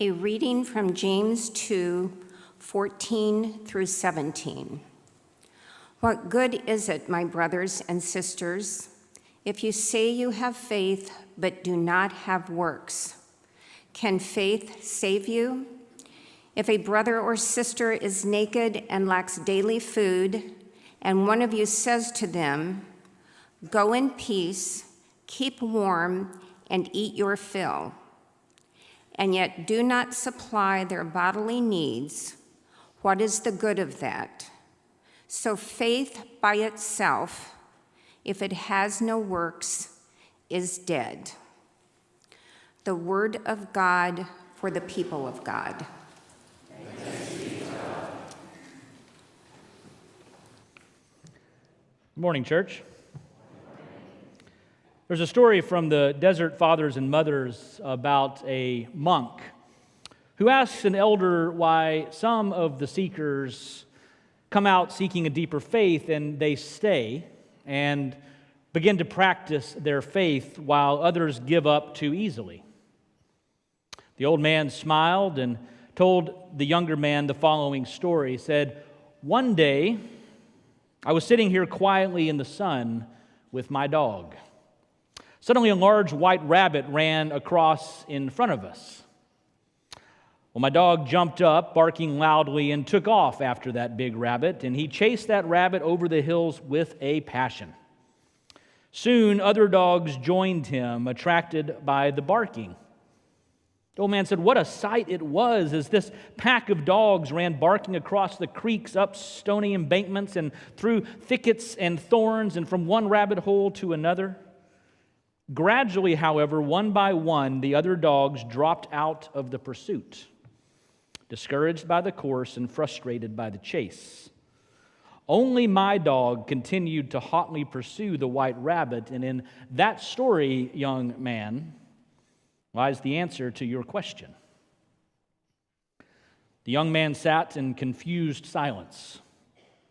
A reading from James 2:14 through 17. What good is it, my brothers and sisters, if you say you have faith but do not have works? Can faith save you? If a brother or sister is naked and lacks daily food, and one of you says to them, "Go in peace, keep warm, and eat your fill," and yet do not supply their bodily needs, what is the good of that? So faith by itself, if it has no works, is dead. The word of God for the people of God. Good morning, church. There's a story from the Desert Fathers and Mothers about a monk who asks an elder why some of the seekers come out seeking a deeper faith and they stay and begin to practice their faith while others give up too easily. The old man smiled and told the younger man the following story. He said, "One day, I was sitting here quietly in the sun with my dog. Suddenly, a large white rabbit ran across in front of us. Well, my dog jumped up, barking loudly, and took off after that big rabbit, and he chased that rabbit over the hills with a passion. Soon, other dogs joined him, attracted by the barking. The old man said, what a sight it was as this pack of dogs ran barking across the creeks, up stony embankments, and through thickets and thorns, and from one rabbit hole to another. Gradually, however, one by one, the other dogs dropped out of the pursuit, discouraged by the course and frustrated by the chase. Only my dog continued to hotly pursue the white rabbit, and in that story, young man, lies the answer to your question." The young man sat in confused silence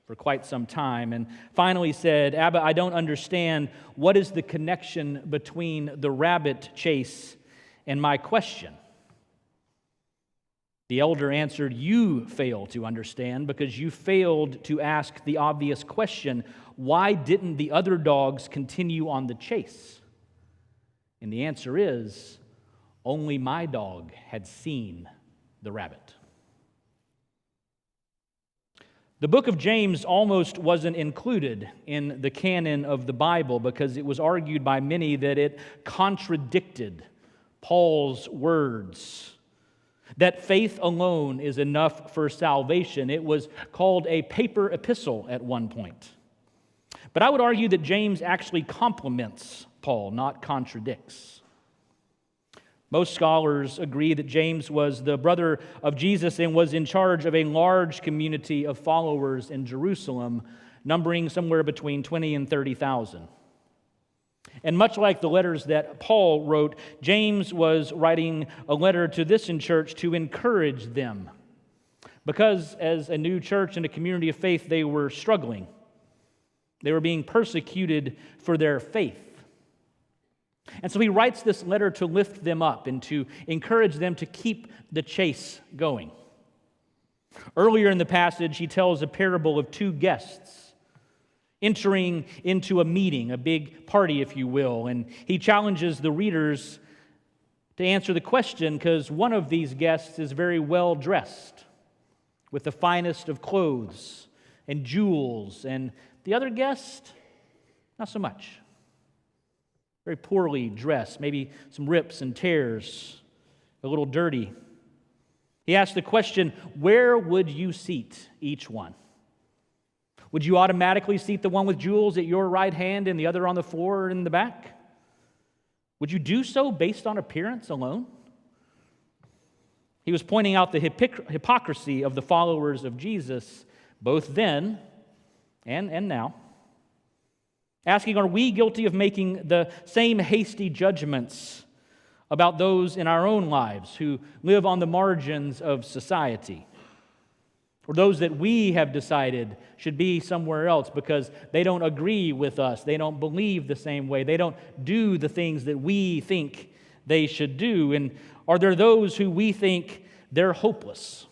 for quite some time and finally said, "Abba, I don't understand. What is the connection between the rabbit chase and my question?" The elder answered, "You fail to understand because you failed to ask the obvious question, why didn't the other dogs continue on the chase? And the answer is, only my dog had seen the rabbit." The book of James almost wasn't included in the canon of the Bible because it was argued by many that it contradicted Paul's words, that faith alone is enough for salvation. It was called a paper epistle at one point. But I would argue that James actually complements Paul, not contradicts. Most scholars agree that James was the brother of Jesus and was in charge of a large community of followers in Jerusalem, numbering somewhere between 20 and 30,000. And much like the letters that Paul wrote, James was writing a letter to this church to encourage them, because as a new church and a community of faith, they were struggling. They were being persecuted for their faith. And so he writes this letter to lift them up and to encourage them to keep the chase going. Earlier in the passage, he tells a parable of two guests entering into a meeting, a big party, if you will, and he challenges the readers to answer the question because one of these guests is very well dressed with the finest of clothes and jewels, and the other guest, not so much. Very poorly dressed, maybe some rips and tears, a little dirty. He asked the question, where would you seat each one? Would you automatically seat the one with jewels at your right hand and the other on the floor or in the back? Would you do so based on appearance alone? He was pointing out the hypocrisy of the followers of Jesus, both then and now. Asking, are we guilty of making the same hasty judgments about those in our own lives who live on the margins of society? Or those that we have decided should be somewhere else because they don't agree with us, they don't believe the same way, they don't do the things that we think they should do? And are there those who we think they're hopeless?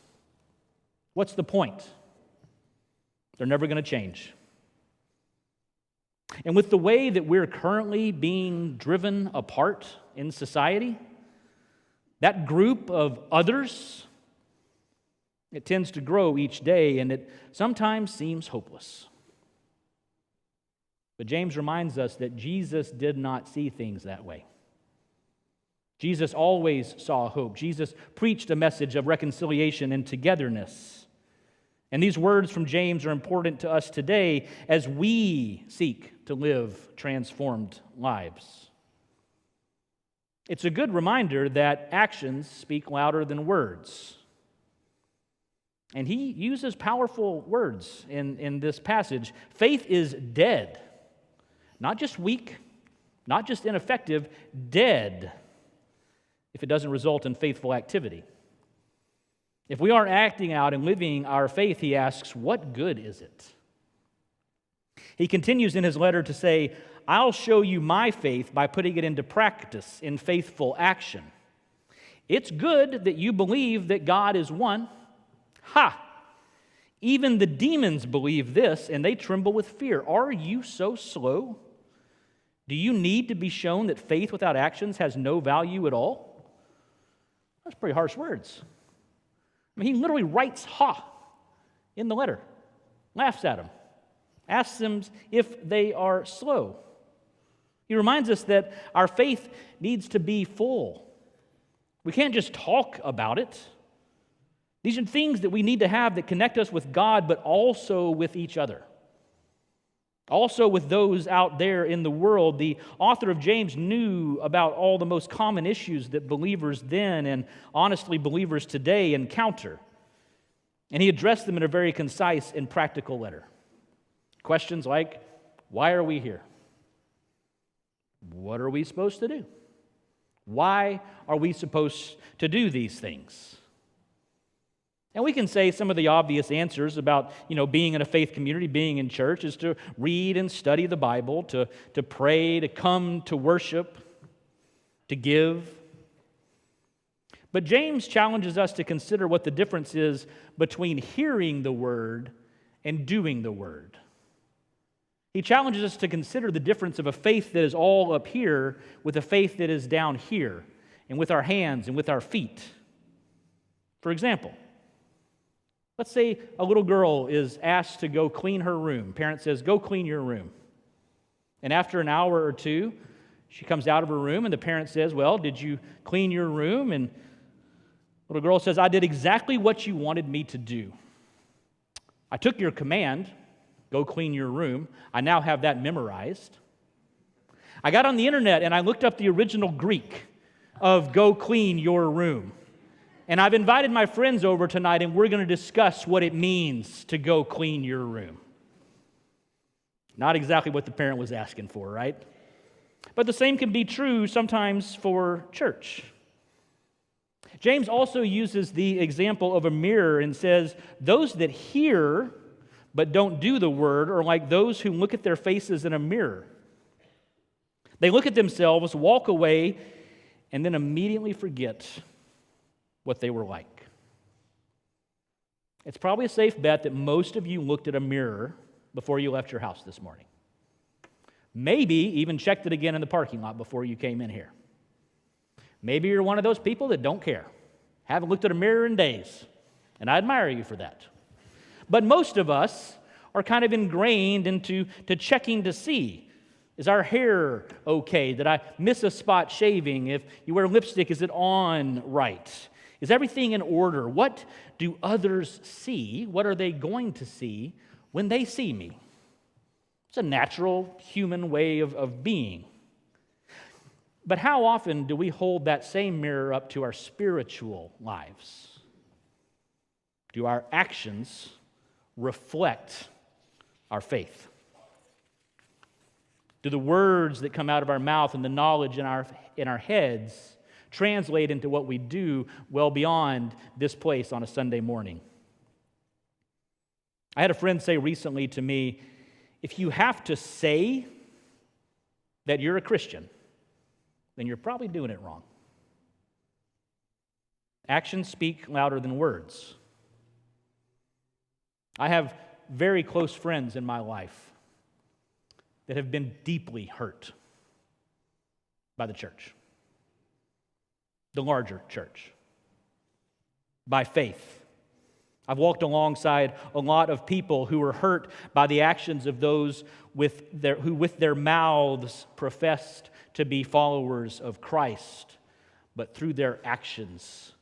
What's the point? They're never going to change. And with the way that we're currently being driven apart in society, that group of others, it tends to grow each day, and it sometimes seems hopeless. But James reminds us that Jesus did not see things that way. Jesus always saw hope. Jesus preached a message of reconciliation and togetherness. And these words from James are important to us today as we seek to live transformed lives. It's a good reminder that actions speak louder than words. And he uses powerful words in this passage. Faith is dead. Not just weak, not just ineffective, dead if it doesn't result in faithful activity. If we aren't acting out and living our faith, he asks, what good is it? He continues in his letter to say, I'll show you my faith by putting it into practice in faithful action. It's good that you believe that God is one. Ha! Even the demons believe this, and they tremble with fear. Are you so slow? Do you need to be shown that faith without actions has no value at all? That's pretty harsh words. I mean, he literally writes ha in the letter, laughs at them, asks them if they are slow. He reminds us that our faith needs to be full. We can't just talk about it. These are things that we need to have that connect us with God, but also with each other. Also with those out there in the world. The author of James knew about all the most common issues that believers then and honestly believers today encounter. And he addressed them in a very concise and practical letter. Questions like, why are we here? What are we supposed to do? Why are we supposed to do these things? And we can say some of the obvious answers about, being in a faith community, being in church, is to read and study the Bible, to pray, to come to worship, to give. But James challenges us to consider what the difference is between hearing the word and doing the word. He challenges us to consider the difference of a faith that is all up here with a faith that is down here, and with our hands and with our feet. For example, let's say a little girl is asked to go clean her room. Parent says, go clean your room. And after an hour or two, she comes out of her room and the parent says, well, did you clean your room? And the little girl says, I did exactly what you wanted me to do. I took your command, go clean your room. I now have that memorized. I got on the internet and I looked up the original Greek of go clean your room. And I've invited my friends over tonight, and we're going to discuss what it means to go clean your room. Not exactly what the parent was asking for, right? But the same can be true sometimes for church. James also uses the example of a mirror and says, those that hear but don't do the word are like those who look at their faces in a mirror. They look at themselves, walk away, and then immediately forget what they were like. It's probably a safe bet that most of you looked at a mirror before you left your house this morning. Maybe even checked it again in the parking lot before you came in here. Maybe you're one of those people that don't care. Haven't looked at a mirror in days, and I admire you for that. But most of us are kind of ingrained into checking to see, is our hair okay? Did I miss a spot shaving? If you wear lipstick, is it on right? Is everything in order? What do others see? What are they going to see when they see me? It's a natural human way of being. But how often do we hold that same mirror up to our spiritual lives? Do our actions reflect our faith? Do the words that come out of our mouth and the knowledge in our heads translate into what we do well beyond this place on a Sunday morning? I had a friend say recently to me, if you have to say that you're a Christian, then you're probably doing it wrong. Actions speak louder than words. I have very close friends in my life that have been deeply hurt by the church, the larger church, by faith. I've walked alongside a lot of people who were hurt by the actions of those who with their mouths professed to be followers of Christ, but through their actions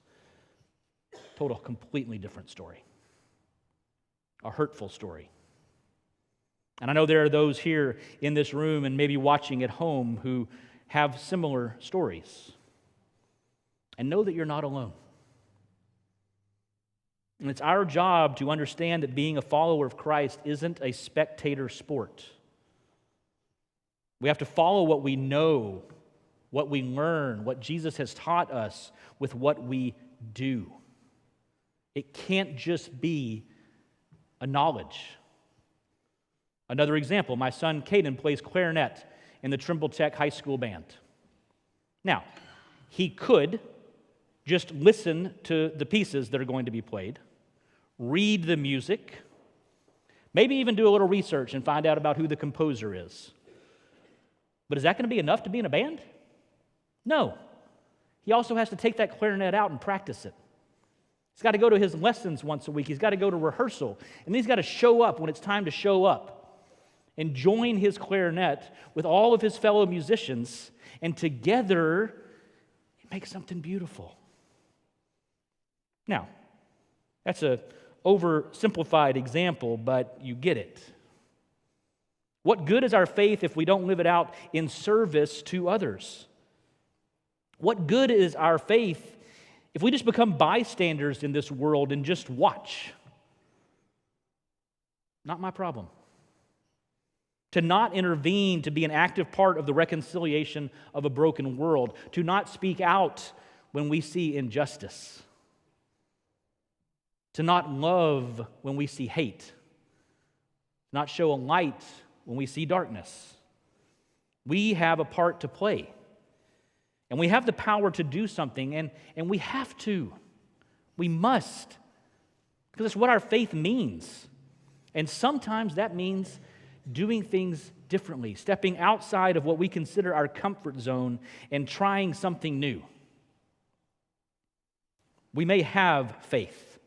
told a completely different story, a hurtful story. And I know there are those here in this room and maybe watching at home who have similar stories. And know that you're not alone. And it's our job to understand that being a follower of Christ isn't a spectator sport. We have to follow what we know, what we learn, what Jesus has taught us with what we do. It can't just be a knowledge. Another example, my son Caden plays clarinet in the Trimble Tech High School band. Now, he could just listen to the pieces that are going to be played, read the music, maybe even do a little research and find out about who the composer is. But is that going to be enough to be in a band? No. He also has to take that clarinet out and practice it. He's got to go to his lessons once a week. He's got to go to rehearsal. And then he's got to show up when it's time to show up and join his clarinet with all of his fellow musicians, and together it makes something beautiful. Now, that's an oversimplified example, but you get it. What good is our faith if we don't live it out in service to others? What good is our faith if we just become bystanders in this world and just watch? Not my problem. To not intervene, to be an active part of the reconciliation of a broken world, to not speak out when we see injustice, to not love when we see hate, not show a light when we see darkness. We have a part to play. And we have the power to do something, and we have to. We must. Because it's what our faith means. And sometimes that means doing things differently, stepping outside of what we consider our comfort zone and trying something new. We may have faith.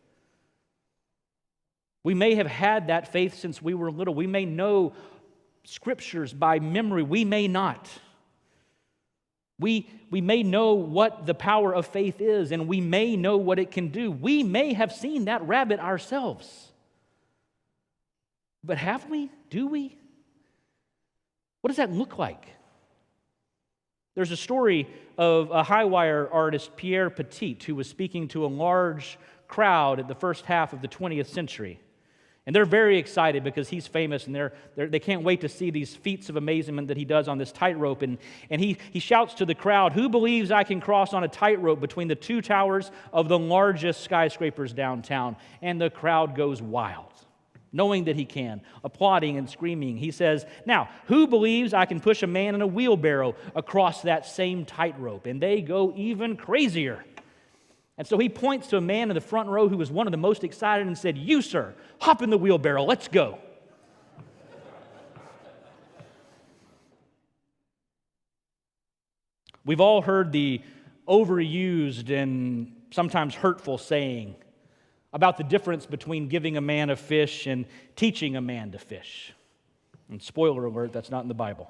We may have had that faith since we were little. We may know scriptures by memory. We may not. We may know what the power of faith is, and we may know what it can do. We may have seen that rabbit ourselves. But have we? Do we? What does that look like? There's a story of a high wire artist, Pierre Petit, who was speaking to a large crowd at the first half of the 20th century. And they're very excited because he's famous, and they can't wait to see these feats of amazement that he does on this tightrope. And he shouts to the crowd, "Who believes I can cross on a tightrope between the two towers of the largest skyscrapers downtown?" And the crowd goes wild, knowing that he can, applauding and screaming. He says, "Now, who believes I can push a man in a wheelbarrow across that same tightrope?" And they go even crazier. And so he points to a man in the front row who was one of the most excited and said, "You, sir, hop in the wheelbarrow, let's go." We've all heard the overused and sometimes hurtful saying about the difference between giving a man a fish and teaching a man to fish. And spoiler alert, that's not in the Bible.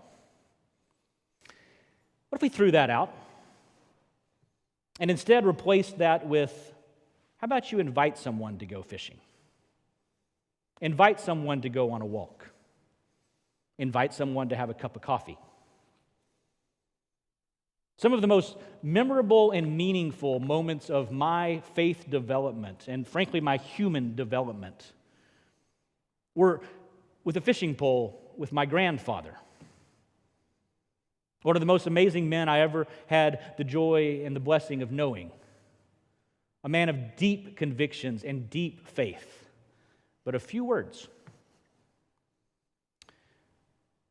What if we threw that out and instead replaced that with, how about you invite someone to go fishing? Invite someone to go on a walk. Invite someone to have a cup of coffee. Some of the most memorable and meaningful moments of my faith development, and frankly my human development, were with a fishing pole with my grandfather. One of the most amazing men I ever had the joy and the blessing of knowing. A man of deep convictions and deep faith, but a few words.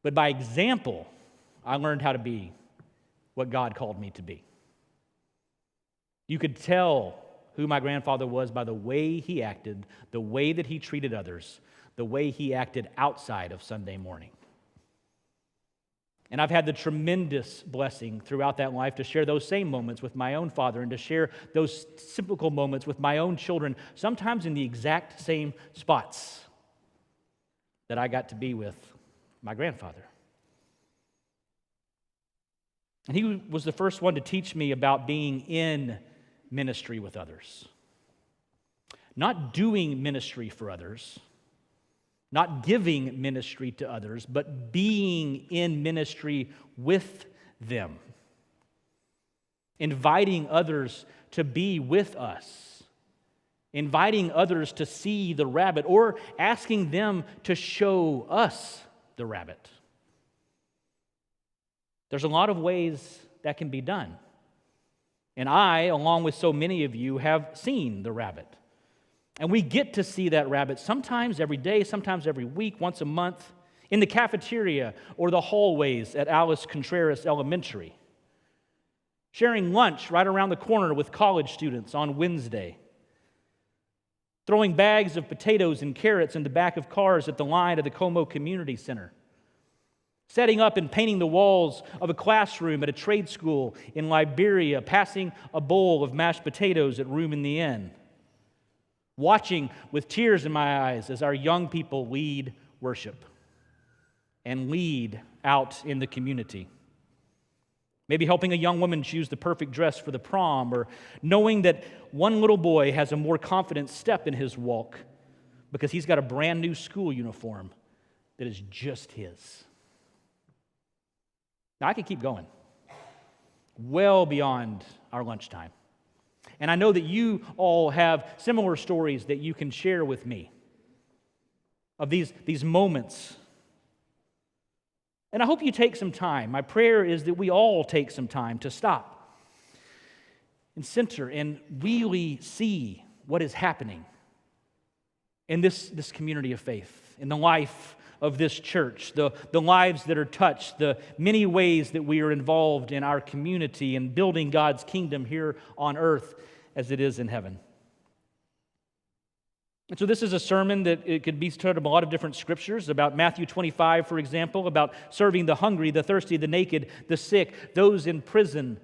But by example, I learned how to be what God called me to be. You could tell who my grandfather was by the way he acted, the way that he treated others, the way he acted outside of Sunday morning. And I've had the tremendous blessing throughout that life to share those same moments with my own father and to share those typical moments with my own children, sometimes in the exact same spots that I got to be with my grandfather. And he was the first one to teach me about being in ministry with others. Not doing ministry for others, not giving ministry to others, but being in ministry with them. Inviting others to be with us. Inviting others to see the rabbit, or asking them to show us the rabbit. There's a lot of ways that can be done. And I, along with so many of you, have seen the rabbit. And we get to see that rabbit sometimes every day, sometimes every week, once a month, in the cafeteria or the hallways at Alice Contreras Elementary. Sharing lunch right around the corner with college students on Wednesday. Throwing bags of potatoes and carrots in the back of cars at the line of the Como Community Center. Setting up and painting the walls of a classroom at a trade school in Liberia, passing a bowl of mashed potatoes at Room in the Inn. Watching with tears in my eyes as our young people lead worship and lead out in the community. Maybe helping a young woman choose the perfect dress for the prom, or knowing that one little boy has a more confident step in his walk because he's got a brand new school uniform that is just his. Now, I could keep going well beyond our lunchtime. And I know that you all have similar stories that you can share with me of these moments. And I hope you take some time. My prayer is that we all take some time to stop and center and really see what is happening in this community of faith, in the life of this church, the lives that are touched, the many ways that we are involved in our community and building God's kingdom here on earth as it is in heaven. And so this is a sermon that it could be started from a lot of different scriptures, about Matthew 25, for example, about serving the hungry, the thirsty, the naked, the sick, those in prison,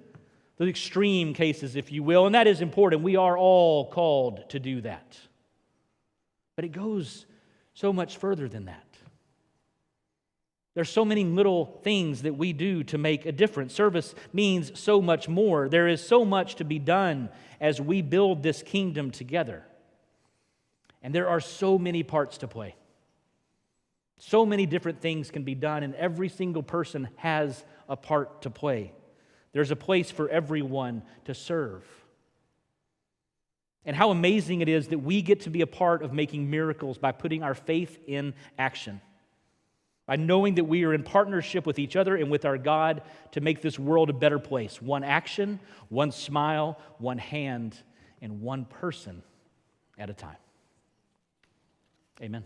the extreme cases, if you will. And that is important. We are all called to do that. But it goes so much further than that. There's so many little things that we do to make a difference. Service means so much more. There is so much to be done as we build this kingdom together. And there are so many parts to play. So many different things can be done, and every single person has a part to play. There's a place for everyone to serve. And how amazing it is that we get to be a part of making miracles by putting our faith in action. By knowing that we are in partnership with each other and with our God to make this world a better place. One action, one smile, one hand, and one person at a time. Amen.